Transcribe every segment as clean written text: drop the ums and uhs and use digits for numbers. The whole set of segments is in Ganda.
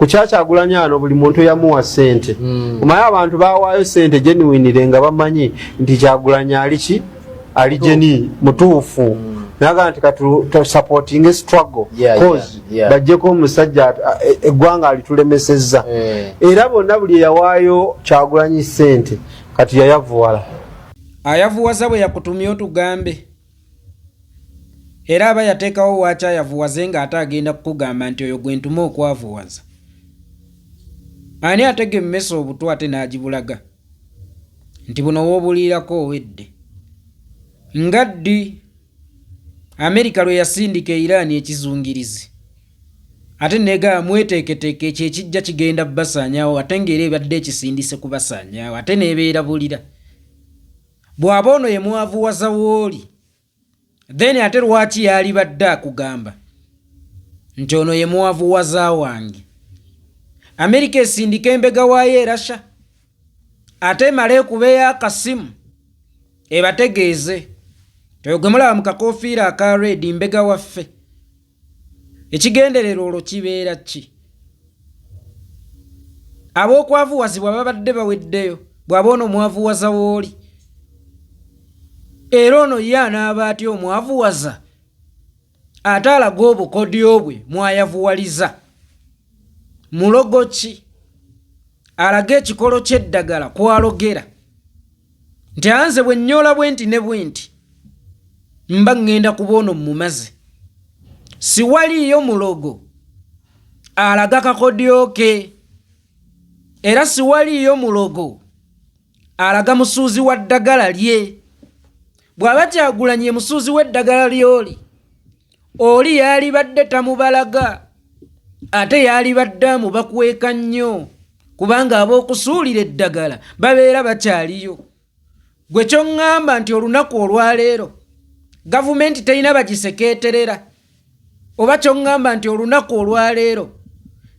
Kyagulanyi ano buli muntu yamuwa ssente. Kumaya abantu bawaayo ssente genuine nga bamanyi nti Kyagulanyi ali geni mutuufu. Naga nti katu supporting struggle cause bajjeko omusajja eggwanga alitulemesezza. Era bonna buli yawaayo Kyagulanyi ssente kati yayavuwala. Ayavuwaza bwe yakutumya otugambe. Era aba yateekawo waaca yavuwaze nga ate agenda kukugamba nti oyo gwe ntuma okwavuwaza. Ani atege emmesa obutu ate n'agibulaga nti buno w'obuliirako owedde. Nga ddi Amerika lwe yasindika Iran ekizungirizi ate neega mweteeketeeke ekyo ekijja kigenda basaanyaawo ate ng'era ebadde ekisindise kubasaanyaawo ate n'ebeera bulira. Bw'aba ono ye mwavuwaza w'oli then ate lwaki yali badde akugamba nti ono ye mwavuwaza wange. Amerika esindika embega waayo erasha ate male ekubeeyo akasimu ebategeeze toyo gwe mulaba mu kakofiira aka red mbega waffe. Ekigenderero olwo kibeera ki? Ab'okwavuwazibwa babadde baweddeyo bw'aba ono mwavuwaza w'oli. Era ono ye anaaba atya omwavuwaza ate alaga obukodyo bwe mwayavuwaliza. Mulogo ki? Alaga ekikolo ky'eddagala kwalogera nti anze bwe nnyola bwenti ne bwenti mba ngenda kuba ono mumaze. Siwaliyo mulogo alaga kakodyo ke. Era siwaliyo mulogo alaga musuuzi wa ddagala lye. Bw'aba Kyagulanyi musuuzi w'eddagala ly'oli oli yali badde tamubalaga ate yali badde amubakweka nnyo kubanga ab'okusuulira eddagala babeera bakyaliyo. Gwe ky'oŋŋamba nti olunaku olwaleero gavumenti terina bagisekeeterera oba ky'oŋŋamba nti olunaku olwaleero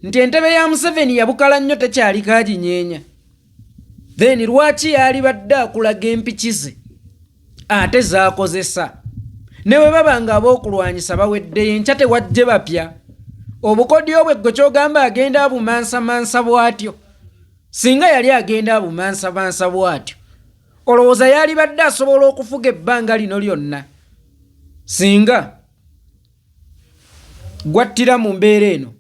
nti entebe ya Museveni yabukala nnyo tekyaliko aginyeenya then lwaki yali badde akulaga empiki ze ate zaakozesa ne bwe baba nga ab'okulwanyisa baweddeyo enkya tewajje bapya. Obukodyo bwe gwe ky'ogamba agenda abumansamansa bw'atyo singa yali agenda abumansamansa bw'atyo olowooza yali badde asobola okufuga ebbanga lino lyonna. Singa gwattira mu mbeera eno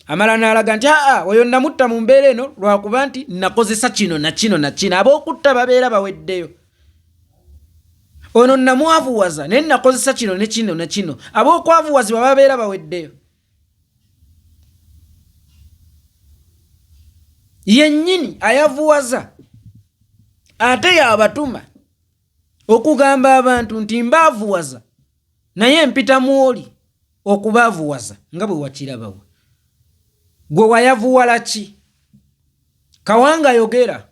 amala n'alaga nti oyo namutta mu mbeera eno lwakuba nti nakozesa kino na kino na kino, ab'okutta babeera baweddeyo. Ono namwavuwaza naye nakozesa kino ne kino ne kino, ab'okwavuwazibwa babeera baweddeyo. Yennyini ayavuwaza ate yabatuma okugamba abantu nti mbaavuwaza naye mpita mwoli okubaavuwaza nga bwe wakirabawa. Gwe wayavuwala ki? Kawanga yogera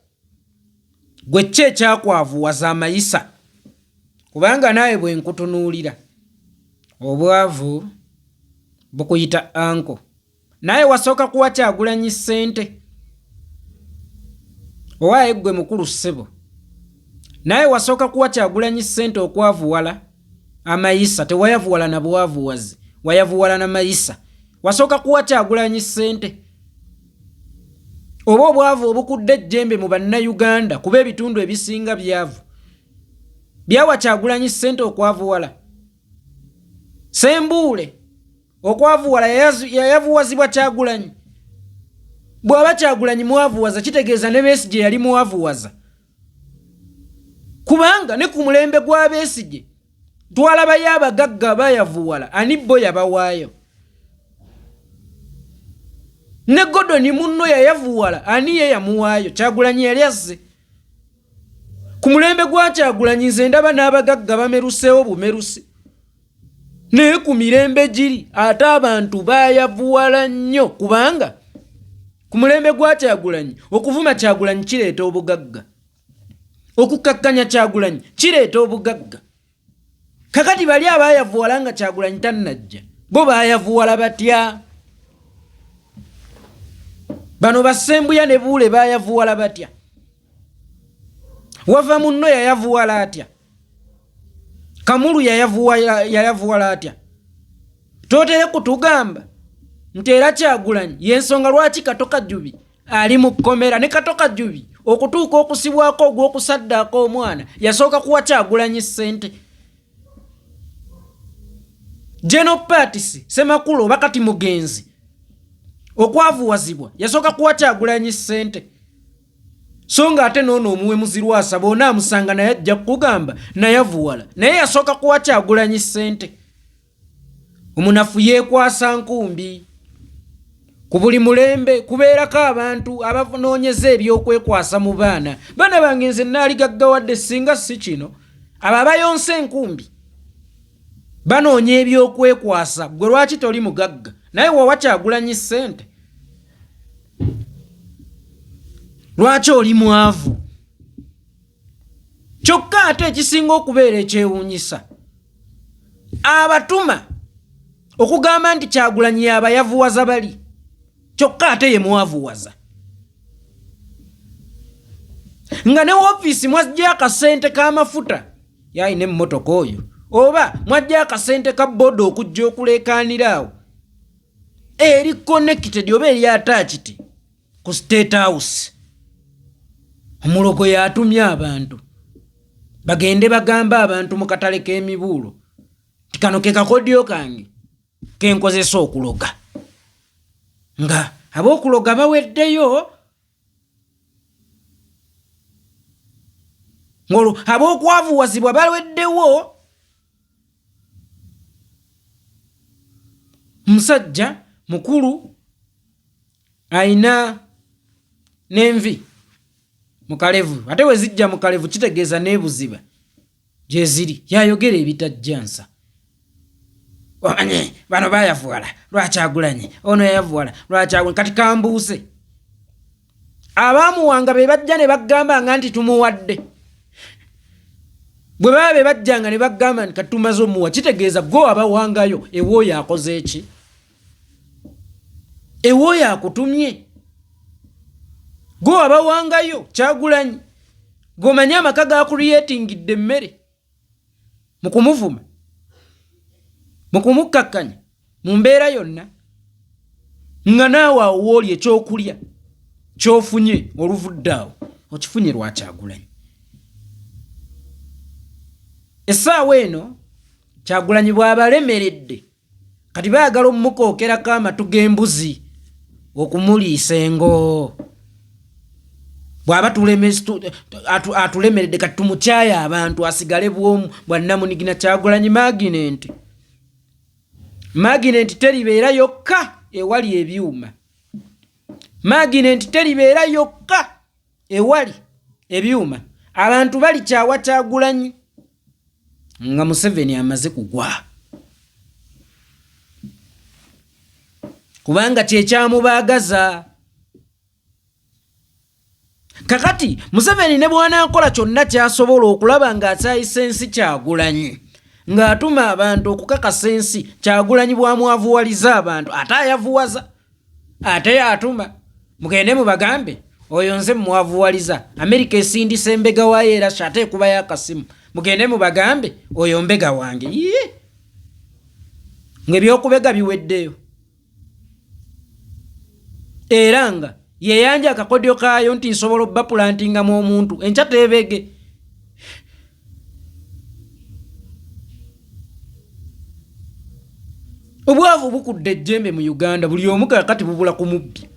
gwe ki ekyakwavuwaza amayisa? Kubanga nawe bwe nkutunuulira obwavu bukuyita anko. Naye wasooka kuwa Kyagulanyi ssente. Owaaye gwe mukulu ssebo. Naye wasooka kuwa Kyagulanyi ssente okwavuwala amayisa. Tewayavuwala na bwavuwazi, wayavuwala na mayisa. Wasooka kuwa Kyagulanyi ssente. Oba obwavu obukudde ejjembe mu bannayuganda kuba ebitundu ebisinga byavu byawa Kyagulanyi ssente okwavuwala. Sembuule okwavuwala yayavuwazibwa Kyagulanyi. Bw'aba Kyagulanyi mwavuwaza kitegeeza ne Besigye yali mwavuwaza. Kubanga ne ku mulembe gwa Besigye twalabayo abagagga bayavuwala ani bo yabawaayo. Ne Godoni munno yayavuwala ani ye yamuwaayo. Kyagulanyi yali azze. Ku mulembe gwa Kyagulanyi nze ndaba n'abagagga bameruseewo bumeruse. Naye ku mirembe giri ate abantu bayavuwala nnyo kubanga ku mulembe gwa Kyagulanyi okuvuma Kyagulanyi kireeta obugagga. Okukkakkanya Kyagulanyi kireeta obugagga. Kakati bali abayavuwala nga Kyagulanyi tannajja bo bayavuwala batya? Bano Basembuya ne Buule bayavuwala batya? Wava munno yayavuwala atya? Kamulu yayavuwala atya? Tootere kutugamba nti era Kyagulanyi yensonga lwaki Kato Kajjubi ali mu kkomera, ne Kato Kajjubi okutuuka okusibwako ogw'okusaddaako omwana yasooka kuwa Kyagulanyi ssente. General Patisi Ssemakulu oba kati Mugenzi okwavuwazibwa yasooka kuwa Kyagulanyi ssente. So nga ate noono omuwemuzi Lwasa bw'ona amusanga naye ajja kugamba naye avuwala, naye yasooka kuwa Kyagulanyi ssente. Omunafu yeekwasa nkumbi. Ku buli mulembe kubeerako abantu abanoonyeza ebyokwekwasa mu baana. Baana bange nze naali gaggawadde singa si kino, abo abayonsa enkumbi banoonya ebyokwekwasa. Gwe lwaki toli mugagga naye wawa Kyagulanyi ssente? Lwaki oli mwavu? Kyokka ate ekisinga okubeera ekyewuunyisa, abatuma okugamba nti Kyagulanyi abayavuwaza bali, kyokka ate ye mwavuwaza. Nga ne woofiisi mwajja akasente k'amafuta yayina emmotoka oyo, oba mwajja akasente ka boda okujja okuleekaanira awo eri connected oba eri attached ku State House. Omulogo yatumye abantu bagende bagamba abantu mu katale k'emibuulo nti kano ke kakodyo kange kenkozesa okuloga, nga ab'okuloga baweddeyo, ng'olwo ab'okwavuwazibwa baweddewo. Musajja mukulu ayina n'envi mu kalevu, ate we zijja mu kalevu kitegeeza n'ebuziba gye ziri, yayogera ebitajjansa. Omanye bano bayavuwala lwa Kyagulanyi, ono yayavuwala lwa Kyagulanyi. Kati kambuuse, abaamuwanga be bajja ne bagambanga nti tumuwadde. Bwe baba be bajjanga ne bagamba nti kati tumaze omuwa, kitegeeza go abawangayo ewooyo akoze eki? Ewooyo akutumye. Go abawangayo Kyagulanyi, gomanye amaka ga creatingidde emmere mu kumuvuma, mu kumukkakkanya mu mbeera yonna, nga naawe awo wooli ekyokulya ky'ofunye oluvudde awo okifunye lwa Kyagulanyi. Essaawa eno Kyagulanyi bw'abalemeredde kati baagala omukookerako amatu g'embuzi okumuliisa engo. Bw'aba atulemeredde kati tumukyaya abantu asigale bwomu bwannamunigina. Kyagulanyi magnet teribeera yokka ewali ebyuma. Magnet teribeera yokka ewali ebyuma. Abantu balikyawa Kyagulanyi nga Museveni amaze kugwa, kubanga kyekyamubaagaza. Kakati Museveni ne bw'anaakola kyonna kyasobola okulaba ng'akyayisa ensi Kyagulanyi, ng'atuma abantu okukakasa ensi Kyagulanyi bw'amwavuwaliza abantu, ate ayavuwaza, ate yatuma mugende mubagambe oyo nze mwavuwaliza. Amerika esindisa embega waayo era ate ekubayo akasimu, mugende mubagambe oyo mbega wange. Ng'ebyokubega biweddeyo, era nga yeyanja akakodyo kaayo nti nsobola obbapulantingamu omuntu enkya teebege. Obwavu bukudde ejjembe mu Uganda, buli omu kakati bubula ku mubbi.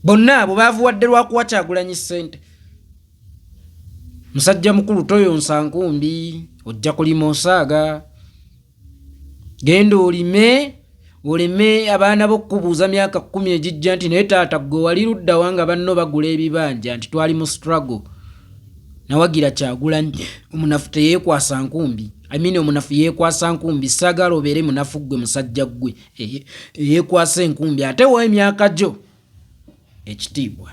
Bonna abo baavuwadde lwa kuwa Kyagulanyi ssente. Musajja mukulu toyonsa nkumbi, ojja kulima osaaga. Genda oleme abaana b'okubuuza myaka 10 egijja nti naye taata gwe wali ludda wanga banno bagula ebibanja nti twali mu struggle. Nawagira Kyagulanyi omunafu teyeekwasa nkumbi. Omunafu yeekwasa nkumbi, saagala obeere munafu gwe musajja gwe. Yeekwasa enkumbi ate wa emyaka gyo ekitiibwa.